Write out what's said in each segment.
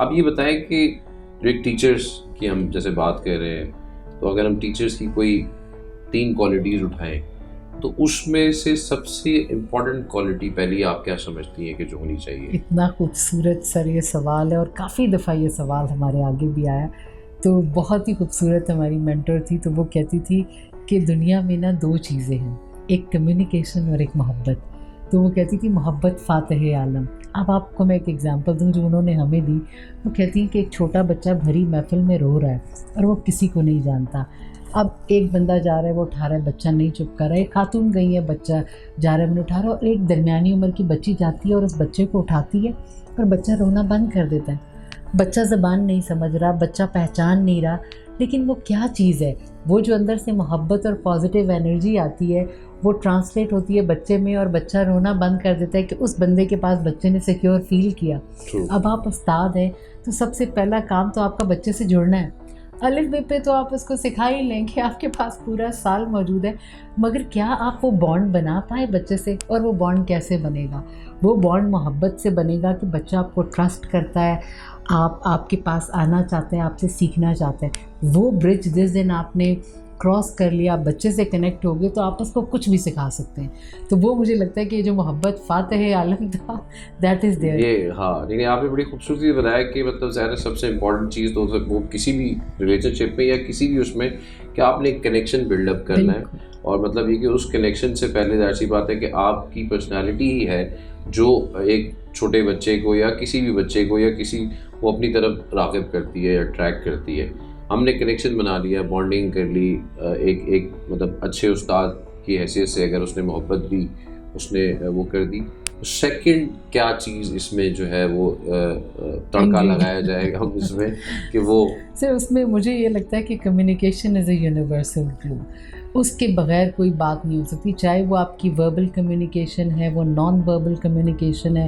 اب یہ بتائیں کہ جو ایک ٹیچرس کی ہم جیسے بات کر رہے ہیں، تو اگر ہم ٹیچرس کی کوئی 3 کوالٹیز اٹھائیں تو اس میں سے سب سے امپورٹنٹ کوالٹی پہلی آپ کیا سمجھتی ہیں کہ جو ہونی چاہیے؟ اتنا خوبصورت سر یہ سوال ہے، اور کافی دفعہ یہ سوال ہمارے آگے بھی آیا. تو بہت ہی خوبصورت ہماری مینٹر تھی، تو وہ کہتی تھی کہ دنیا میں نا 2 چیزیں ہیں، ایک کمیونیکیشن اور ایک محبت. تو وہ کہتی تھی محبت فاتح عالم. اب آپ کو میں ایک ایگزامپل دوں جو انہوں نے ہمیں دی. وہ کہتی ہیں کہ ایک چھوٹا بچہ بھری محفل میں رو رہا ہے اور وہ کسی کو نہیں جانتا. اب ایک بندہ جا رہا ہے، وہ اٹھا رہا ہے، بچہ نہیں چپ کر رہا ہے. ایک خاتون گئی ہے، بچہ جا رہا ہے، انہیں اٹھا رہا ہے، اور ایک درمیانی عمر کی بچی جاتی ہے اور اس بچے کو اٹھاتی ہے اور بچہ رونا بند کر دیتا ہے. بچہ زبان نہیں سمجھ رہا، بچہ پہچان نہیں رہا، لیکن وہ کیا چیز ہے، وہ جو اندر سے محبت اور پازیٹیو انرجی آتی ہے وہ ٹرانسلیٹ ہوتی ہے بچے میں، اور بچہ رونا بند کر دیتا ہے کہ اس بندے کے پاس بچے نے سیکیور فیل کیا. اب آپ استاد ہیں تو سب سے پہلا کام تو آپ کا بچے سے جڑنا ہے. الف ب پہ تو آپ اس کو سکھا ہی لیں کہ آپ کے پاس پورا سال موجود ہے، مگر کیا آپ وہ بانڈ بنا پائے بچے سے؟ اور وہ بانڈ کیسے بنے گا؟ وہ بانڈ محبت سے بنے گا کہ بچہ آپ کو ٹرسٹ کرتا ہے، آپ کے پاس آنا چاہتے ہیں، آپ سے سیکھنا چاہتے ہیں. وہ برج جس دن آپ نے کراس کر لیا، بچے سے کنیکٹ ہو گئے، تو آپ اس کو کچھ بھی سکھا سکتے ہیں. تو وہ مجھے لگتا ہے کہ یہ جو محبت فاتح عالم تھا دیٹ از دیئر. یہ ہاں، لیکن آپ نے بڑی خوبصورتی بتایا کہ مطلب ظاہر سب سے امپورٹنٹ چیز تو وہ کسی بھی ریلیشن شپ میں یا کسی بھی اس میں کہ آپ نے ایک کنیکشن بلڈ اپ کرنا ہے. اور مطلب یہ کہ اس کنیکشن سے پہلے ظاہر سی بات ہے کہ آپ کی پرسنالٹی ہی ہے جو ایک چھوٹے بچے کو یا کسی بھی بچے کو یا کسی کو اپنی طرف راغب کرتی ہے یا اٹریکٹ کرتی ہے. ہم نے کنیکشن بنا لیا، بانڈنگ کر لی، ایک مطلب اچھے استاد کی حیثیت سے اگر اس نے محبت بھی اس نے وہ کر دی. سیکنڈ کیا چیز اس میں جو ہے وہ تڑکا لگایا جائے گا اس میں کہ وہ سر اس میں مجھے یہ لگتا ہے کہ کمیونیکیشن از اے یونیورسل گلو. اس کے بغیر کوئی بات نہیں ہو سکتی، چاہے وہ آپ کی وربل کمیونیکیشن ہے، وہ نان وربل کمیونیکیشن ہے،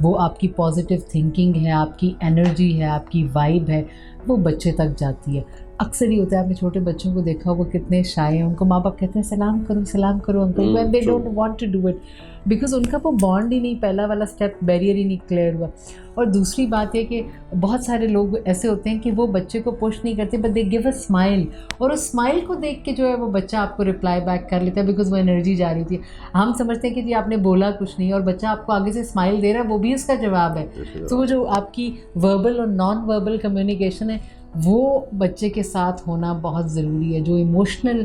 وہ آپ کی پازیٹیو تھنکنگ ہے، آپ کی انرجی ہے، آپ کی وائب ہے، وہ بچے تک جاتی ہے. اکثر ہی ہوتا ہے، آپ نے چھوٹے بچوں کو دیکھا وہ کتنے شائع ہیں، ان کو ماں باپ کہتے ہیں سلام کرو uncle, when they don't want to do it because ان کا وہ بانڈ ہی نہیں، پہلا والا اسٹیپ بیریئر ہی نہیں کلیئر ہوا. اور دوسری بات یہ کہ بہت سارے لوگ ایسے ہوتے ہیں کہ وہ بچے کو پش نہیں کرتے but they give a smile, اور اس اسمائل کو دیکھ کے جو ہے وہ بچہ آپ کو رپلائی بیک کر لیتا ہے بیکاز وہ انرجی جا رہی تھی. ہم سمجھتے ہیں کہ جی آپ نے بولا کچھ نہیں، اور بچہ آپ کو آگے سے اسمائل دے رہا ہے، وہ بھی اس کا جواب ہے. تو وہ جو آپ کی وربل اور نان وربل کمیونیکیشن ہے وہ بچے کے ساتھ ہونا بہت ضروری ہے. جو ایموشنل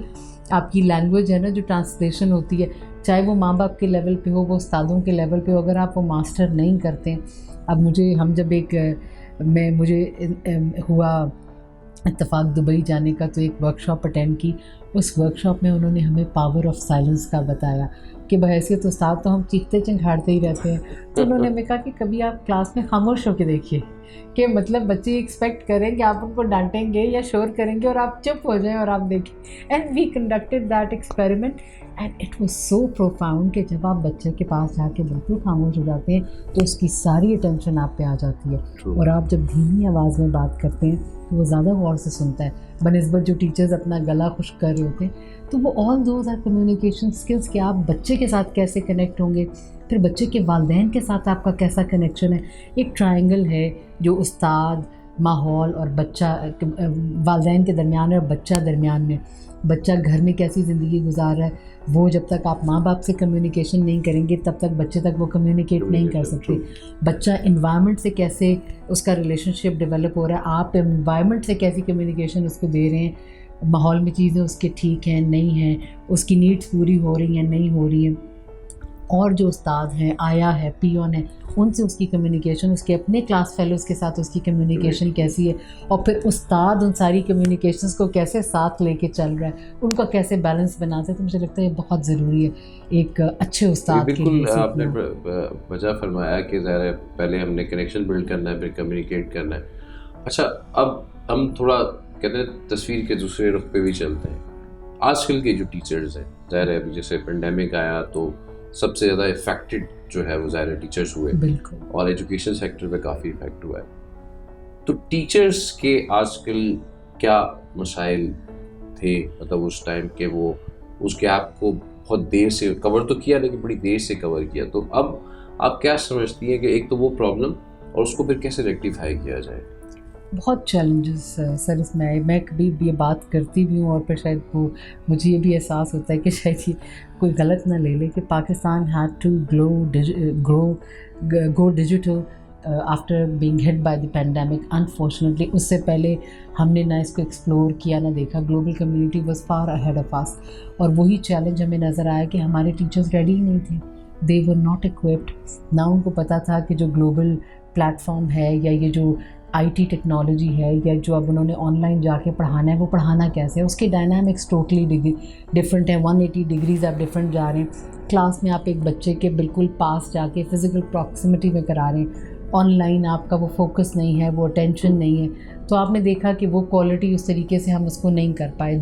آپ کی لینگویج ہے نا، جو ٹرانسلیشن ہوتی ہے، چاہے وہ ماں باپ کے لیول پہ ہو، وہ استادوں کے لیول پہ ہو، اگر آپ وہ ماسٹر نہیں کرتے ہیں. اب ہم جب مجھے ہوا اتفاق دبئی جانے کا، تو ایک ورکشاپ اٹینڈ کی. اس ورکشاپ میں انہوں نے ہمیں پاور آف سائلنس کا بتایا کہ بحیثیت استاد تو ہم چیختے چنگھاڑتے ہی رہتے ہیں. تو انہوں نے ہمیں کہا کہ کبھی آپ کلاس میں خاموش ہو کے دیکھیے، کہ مطلب بچے ایکسپیکٹ کریں کہ آپ ان کو ڈانٹیں گے یا شور کریں گے اور آپ چپ ہو جائیں اور آپ دیکھیں. And we conducted that experiment and it was so profound کہ جب آپ بچے کے پاس جا کے بالکل خاموش ہو جاتے ہیں تو اس کی ساری اٹینشن آپ پہ آ جاتی ہے. اور آپ جب دھیمی آواز میں بات کرتے ہیں تو وہ زیادہ غور سے سنتا ہے بنسبت جو ٹیچرز اپنا گلا خشک کر رہے ہوتے ہیں. تو وہ all those are communication skills کہ آپ بچے کے ساتھ کیسے کنیکٹ ہوں گے، پھر بچے کے والدین کے ساتھ آپ کا کیسا کنیکشن ہے. ایک ٹرائنگل ہے جو استاد، ماحول اور بچہ، والدین کے درمیان ہے اور بچہ درمیان میں. بچہ گھر میں کیسی زندگی گزار رہا ہے، وہ جب تک آپ ماں باپ سے کمیونیکیشن نہیں کریں گے تب تک بچے تک وہ کمیونیکیٹ نہیں کر سکتے. بچہ انوائرمنٹ سے کیسے اس کا ریلیشن شپ ڈیولپ ہو رہا ہے، آپ انوائرمنٹ سے کیسی کمیونیکیشن اس کو دے رہے ہیں، ماحول میں چیزیں اس کے ٹھیک ہیں نہیں ہیں، اس کی نیڈس پوری ہو رہی ہیں نہیں ہو رہی ہیں. اور جو استاد ہیں، آیا ہے، پیون ہے، ان سے اس کی کمیونیکیشن، اس کے اپنے کلاس فیلوز کے ساتھ اس کی کمیونیکیشن کیسی ہے، اور پھر استاد ان ساری کمیونیکیشنز کو کیسے ساتھ لے کے چل رہا ہے، ان کا کیسے بیلنس بناتا ہے. تو مجھے لگتا ہے یہ بہت ضروری ہے ایک اچھے استاد کے لیے. بالکل آپ نے وجہ فرمایا کہ ظاہر ہے پہلے ہم نے کنیکشن بلڈ کرنا ہے، پھر کمیونیکیٹ کرنا ہے. اچھا اب ہم تھوڑا کہتے ہیں تصویر کے دوسرے رخ پہ بھی چلتے ہیں. آج کل کے جو ٹیچرز ہیں، ظاہر ہے جیسے پینڈیمک آیا تو سب سے زیادہ افیکٹڈ جو ہے وہ ظاہر ٹیچرز ہوئے، بالکل، اور ایجوکیشن سیکٹر پہ کافی افیکٹ ہوا ہے. تو ٹیچرز کے آج کل کیا مسائل تھے مطلب اس ٹائم کہ وہ اس گیپ کو بہت دیر سے کور تو کیا لیکن بڑی دیر سے کور کیا. تو اب آپ کیا سمجھتی ہیں کہ ایک تو وہ پرابلم، اور اس کو پھر کیسے ریکٹیفائی کیا جائے؟ بہت چیلنجز سر اس میں آئے. میں کبھی یہ بات کرتی بھی ہوں اور پھر شاید وہ مجھے یہ بھی احساس ہوتا ہے کہ شاید یہ کوئی غلط نہ لے لے کہ Pakistan had to go digital after being hit by the pandemic. Unfortunately اس سے پہلے ہم نے نہ اس کو ایکسپلور کیا نہ دیکھا. Global community was far ahead of us, اور وہی چیلنج ہمیں نظر آیا کہ ہمارے ٹیچرز ریڈی ہی نہیں تھے. دے ور ناٹ ایکوپڈ. نہ ان کو پتہ تھا کہ جو گلوبل پلیٹ فارم ہے یا یہ جو آئی ٹی ٹیکنالوجی ہے یا جو اب انہوں نے آن لائن جا کے پڑھانا ہے وہ پڑھانا کیسے ہے. اس کے ڈائنامکس ٹوٹلی ڈفرینٹ ہیں. 180 ڈگریز آپ ڈفرینٹ جا رہے ہیں. کلاس میں آپ ایک بچے کے بالکل پاس جا کے فزیکل پراکسیمٹی میں کرا رہے ہیں. آن لائن آپ کا وہ فوکس نہیں ہے, وہ اٹینشن نہیں ہے. تو آپ نے دیکھا کہ وہ کوالٹی اس طریقے سے ہم اس کو نہیں کر پائے.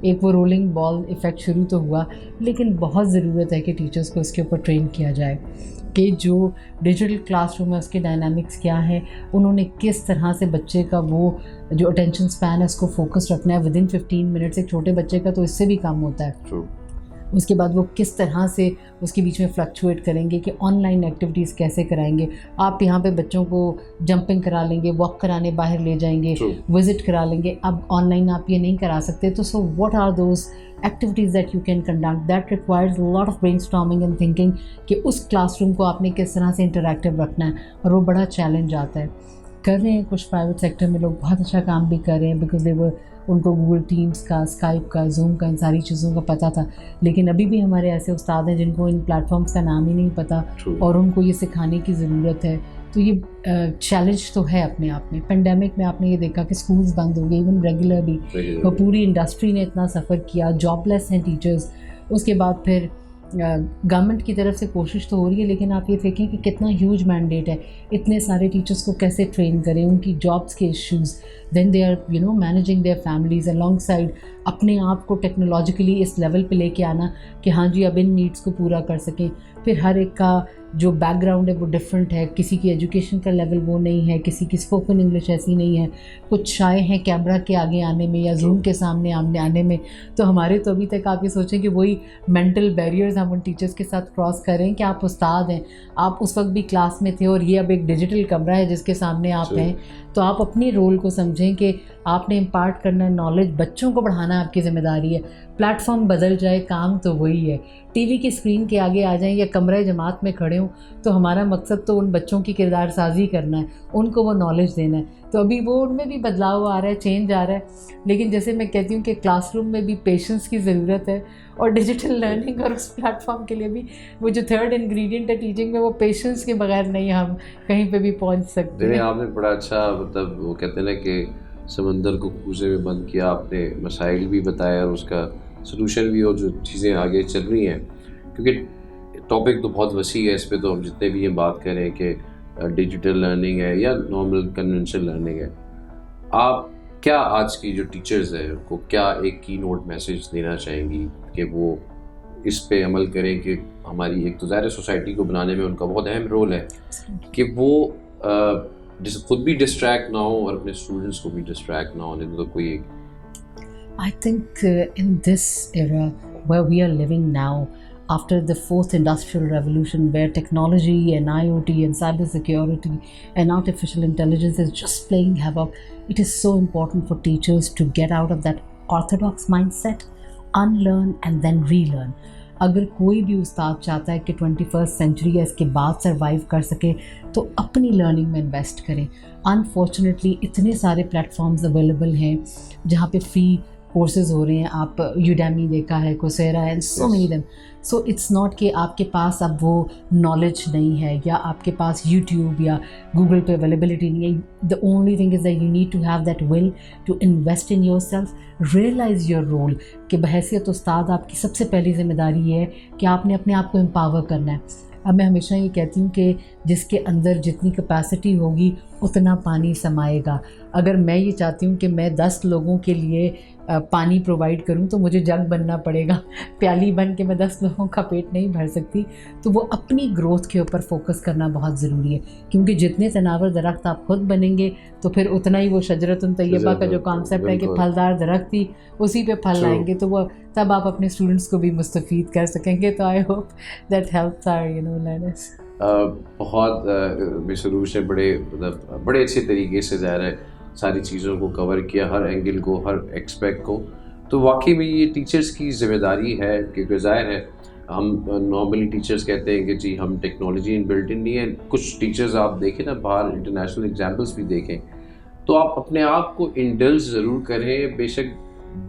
ایک وہ رولنگ بال ایفیکٹ شروع تو ہوا, لیکن بہت ضرورت ہے کہ ٹیچرز کو اس کے اوپر ٹرین کیا جائے کہ جو ڈیجیٹل کلاس روم ہے اس کے ڈائنامکس کیا ہے, انہوں نے کس طرح سے بچے کا وہ جو اٹینشن سپین ہے اس کو فوکس رکھنا ہے ودن 15 منٹس. ایک چھوٹے بچے کا تو اس سے بھی کم ہوتا ہے. اس کے بعد وہ کس طرح سے اس کے بیچ میں فلکچویٹ کریں گے کہ آن لائن ایکٹیویٹیز کیسے کرائیں گے. آپ یہاں پہ بچوں کو جمپنگ کرا لیں گے, واک کرانے باہر لے جائیں گے, وزٹ کرا لیں گے. اب آن لائن آپ یہ نہیں کرا سکتے. تو so what are those activities that you can conduct that requires a lot of brainstorming and thinking کہ اس کلاس روم کو آپ نے کس طرح سے انٹریکٹیو رکھنا ہے, اور وہ بڑا چیلنج آتا ہے. کر رہے ہیں کچھ پرائیویٹ سیکٹر میں لوگ بہت اچھا کام بھی کر رہے ہیں بیکاز ان کو گوگل ٹیمز کا, اسکائپ کا, زوم کا, ان ساری چیزوں کا پتہ تھا. لیکن ابھی بھی ہمارے ایسے استاد ہیں جن کو ان پلیٹ فارمز کا نام ہی نہیں پتہ, اور ان کو یہ سکھانے کی ضرورت ہے. تو یہ چیلنج تو ہے اپنے آپ میں. پینڈیمک میں آپ نے یہ دیکھا کہ اسکولز بند ہو گئے, ایون ریگولر بھی. وہ پوری انڈسٹری نے اتنا سفر کیا, جاب لیس ہیں ٹیچرز. اس کے بعد پھر گورنمنٹ کی طرف سے کوشش تو ہو رہی ہے, لیکن آپ یہ دیکھیں کہ کتنا ہیوج مینڈیٹ ہے. اتنے سارے ٹیچرز کو کیسے ٹرین کریں, ان کی جابس کے issues, then they are managing their families alongside. اپنے آپ کو ٹیکنالوجیکلی اس لیول پہ لے کے آنا کہ ہاں جی اب ان نیڈس کو پورا کر سکیں. پھر ہر ایک کا جو بیک گراؤنڈ ہے وہ ڈفرینٹ ہے. کسی کی ایجوکیشن کا لیول وہ نہیں ہے, کسی کی اسپوکن انگلش ایسی نہیں ہے. کچھ شائع ہیں کیمرہ کے آگے آنے میں یا زوم کے سامنے آنے میں. تو ہمارے تو ابھی تک آپ یہ سوچیں کہ وہی مینٹل بیریئرز ہم ان ٹیچرز کے ساتھ کراس کریں کہ آپ استاد ہیں, آپ اس وقت بھی کلاس میں تھے, اور یہ اب ایک ڈیجیٹل کمرہ ہے جس کے سامنے آپ ہیں. تو آپ اپنی رول کو سمجھیں کہ آپ نے امپارٹ کرنا ہے نالج, بچوں کو پڑھانا آپ کی ذمہ داری ہے. پلیٹ فارم بدل جائے, کام تو وہی ہے. ٹی وی کی اسکرین کے آگے آ جائیں یا کمرہ جماعت میں کھڑے ہوں, تو ہمارا مقصد تو ان بچوں کی کردار سازی کرنا ہے, ان کو وہ نالج دینا ہے. تو ابھی وہ ان میں بھی بدلاؤ آ رہا ہے, چینج آ رہا ہے. لیکن جیسے میں کہتی ہوں کہ کلاس روم میں بھی پیشنس کی ضرورت ہے, اور ڈیجیٹل لرننگ اور اس پلیٹ فارم کے لیے بھی وہ جو تھرڈ انگریڈینٹ ہے ٹیچنگ میں, وہ پیشنس کے بغیر نہیں ہم کہیں پہ بھی پہنچ سکتے. آپ نے بڑا اچھا مطلب وہ کہتے ہیں نا کہ سمندر کو کوزے میں بند کیا. آپ نے مسائل بھی بتایا اور اس کا سلوشن بھی, اور جو چیزیں آگے چل رہی ہیں, کیونکہ ٹاپک تو بہت وسیع ہے. اس پہ تو ہم جتنے بھی یہ بات کریں کہ ڈیجیٹل لرننگ ہے یا نارمل کنونشنل لرننگ ہے, آپ کیا آج کی جو ٹیچرز ہیں ان کو کیا ایک کی نوٹ میسیج دینا چاہیں گی کہ وہ اس پہ عمل کریں کہ ہماری ایک تو ظاہر سوسائٹی کو بنانے میں ان کا بہت اہم رول ہے کہ وہ خود بھی ڈسٹریکٹ نہ ہو اور اپنے اسٹوڈنٹس کو بھی ڈسٹریکٹ نہ ہونے. تو کوئی ایک I think in this era where we are living now, after the fourth industrial revolution, where technology and IoT and cybersecurity and artificial intelligence is just playing havoc, it is so important for teachers to get out of that orthodox mindset, unlearn and then relearn. اگر کوئی بھی استاد چاہتا ہے کہ 21st century ہے اس کے بعد سروائیو کر سکے, تو اپنی لرننگ میں انویسٹ کریں. انفارچونیٹلی اتنے سارے پلیٹ فارمز اویلیبل ہیں جہاں پہ فری کورسز ہو رہے ہیں. آپ یوڈیمی دیکھا ہے, کوسیرا ہے, so many them. So it's not کہ آپ کے پاس اب وہ نالج نہیں ہے یا آپ کے پاس یوٹیوب یا گوگل پہ اویلیبلٹی نہیں ہے. The only thing is that you need to have that will to invest in yourself, realise your role کہ بحیثیت استاد آپ کی سب سے پہلی ذمہ داری یہ ہے کہ آپ نے اپنے آپ کو امپاور کرنا ہے. اب میں ہمیشہ یہ کہتی ہوں کہ جس کے اندر جتنی کیپیسٹی ہوگی اتنا پانی سمائے گا. اگر میں یہ چاہتی ہوں کہ میں 10 لوگوں کے لیے پانی پرووائڈ کروں تو مجھے جگ بننا پڑے گا, پیالی بن کے میں 10 لوگوں کا پیٹ نہیں بھر سکتی. تو وہ اپنی گروتھ کے اوپر فوکس کرنا بہت ضروری ہے, کیونکہ جتنے تناور درخت آپ خود بنیں گے تو پھر اتنا ہی وہ شجرۃ طیبہ کا جو کانسیپٹ ہے کہ پھلدار درخت ہی اسی پہ پھل لائیں گے, تو وہ تب آپ اپنے اسٹوڈنٹس کو بھی مستفید کر سکیں گے. تو I hope that helps our learners. بہت سروش نے بڑے اچھے طریقے سے ظاہر ہے ساری چیزوں کو کور کیا، ہر اینگل کو، ہر ایکسپیکٹ کو. تو واقعی میں یہ ٹیچرز کی ذمہ داری ہے، کیونکہ ظاہر ہے ہم نارملی ٹیچرز کہتے ہیں کہ جی ہم ٹیکنالوجی ان بلٹ ان نہیں ہے. کچھ ٹیچرز آپ دیکھیں نا، باہر انٹرنیشنل ایگزامپلس بھی دیکھیں، تو آپ اپنے آپ کو انڈلز ضرور کریں. بے شک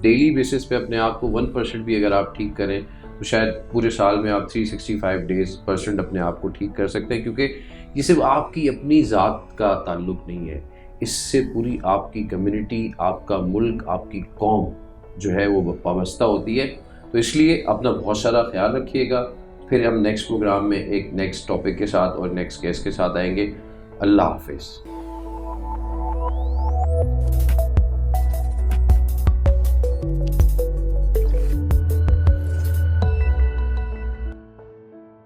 ڈیلی بیسس پہ اپنے آپ کو 1% بھی اگر آپ ٹھیک کریں تو شاید پورے سال میں آپ 365 ڈیز % اپنے آپ کو ٹھیک کر سکتے ہیں. کیونکہ یہ صرف آپ کی اپنی ذات کا تعلق نہیں ہے، اس سے پوری آپ کی کمیونٹی، آپ کا ملک، آپ کی قوم جو ہے وہ وابستہ ہوتی ہے. تو اس لیے اپنا بہت سارا خیال رکھیے گا. پھر ہم نیکسٹ پروگرام میں ایک نیکسٹ ٹاپک کے ساتھ اور نیکسٹ کیس کے ساتھ آئیں گے. اللہ حافظ.